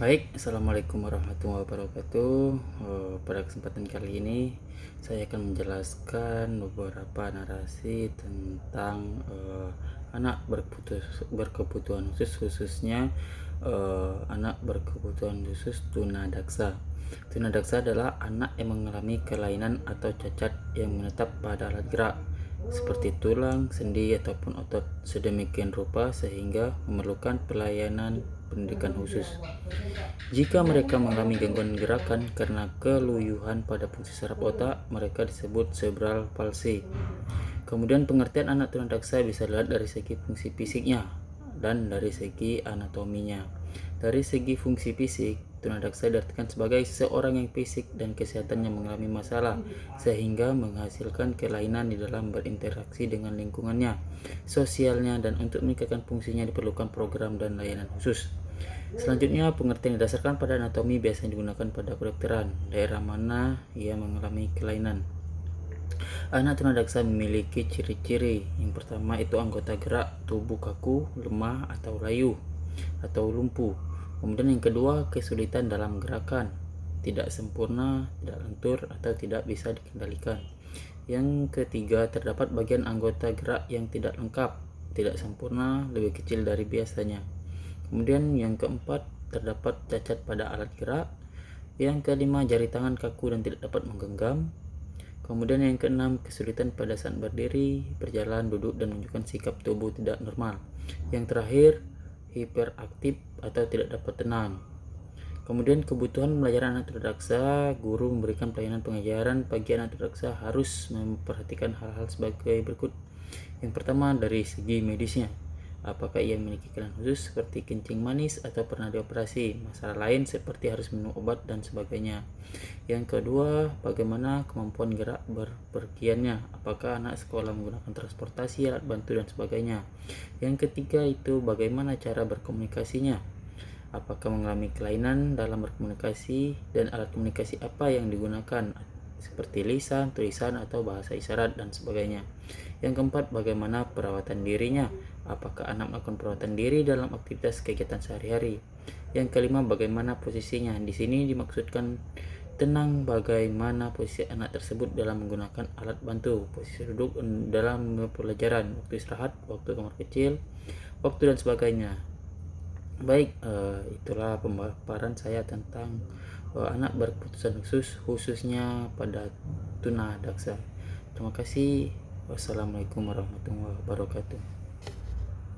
Baik, assalamualaikum warahmatullahi wabarakatuh. Pada kesempatan kali ini, saya akan menjelaskan beberapa narasi tentang anak berkebutuhan khusus, khususnya anak berkebutuhan khusus tunadaksa. Tunadaksa adalah anak yang mengalami kelainan atau cacat yang menetap pada alat gerak seperti tulang, sendi, ataupun otot sedemikian rupa sehingga memerlukan pelayanan pendidikan khusus. Jika mereka mengalami gangguan gerakan karena keluyuhan pada fungsi saraf otak, mereka disebut cerebral palsy. Kemudian pengertian anak tunadaksa bisa dilihat dari segi fungsi fisiknya dan dari segi anatominya. Dari segi fungsi fisik, tunadaksa diartikan sebagai seseorang yang fisik dan kesehatannya mengalami masalah sehingga menghasilkan kelainan di dalam berinteraksi dengan lingkungannya, sosialnya, dan untuk meningkatkan fungsinya diperlukan program dan layanan khusus. Selanjutnya, pengertian didasarkan pada anatomi biasanya digunakan pada kedokteran daerah mana ia mengalami kelainan. Anak tunadaksa memiliki ciri-ciri. Yang pertama itu anggota gerak tubuh kaku, lemah atau layu atau lumpuh. Kemudian yang kedua, kesulitan dalam gerakan, tidak sempurna, tidak lentur atau tidak bisa dikendalikan. Yang ketiga, terdapat bagian anggota gerak yang tidak lengkap, tidak sempurna, lebih kecil dari biasanya. Kemudian yang keempat, terdapat cacat pada alat gerak. Yang kelima, jari tangan kaku dan tidak dapat menggenggam. Kemudian yang keenam, kesulitan pada saat berdiri, berjalan, duduk, dan menunjukkan sikap tubuh tidak normal. Yang terakhir, hiperaktif atau tidak dapat tenang. Kemudian kebutuhan belajar anak tunadaksa, guru memberikan pelayanan pengajaran bagi anak tunadaksa harus memperhatikan hal-hal sebagai berikut. Yang pertama, dari segi medisnya. Apakah ia memiliki kelainan khusus seperti kencing manis atau pernah dioperasi, masalah lain seperti harus minum obat dan sebagainya. Yang kedua, bagaimana kemampuan gerak berpergiannya, apakah anak sekolah menggunakan transportasi, alat bantu dan sebagainya. Yang ketiga itu bagaimana cara berkomunikasinya, apakah mengalami kelainan dalam berkomunikasi dan alat komunikasi apa yang digunakan seperti lisan, tulisan, atau bahasa isyarat dan sebagainya. Yang keempat, bagaimana perawatan dirinya, apakah anak melakukan perawatan diri dalam aktivitas kegiatan sehari-hari. Yang kelima, bagaimana posisinya. Di sini dimaksudkan tenang bagaimana posisi anak tersebut dalam menggunakan alat bantu, posisi duduk dalam pelajaran, waktu istirahat, waktu kamar kecil, waktu dan sebagainya. Baik, itulah pemaparan saya tentang anak berkebutuhan khusus, khususnya pada tunadaksa. Terima kasih. Wassalamualaikum warahmatullahi wabarakatuh.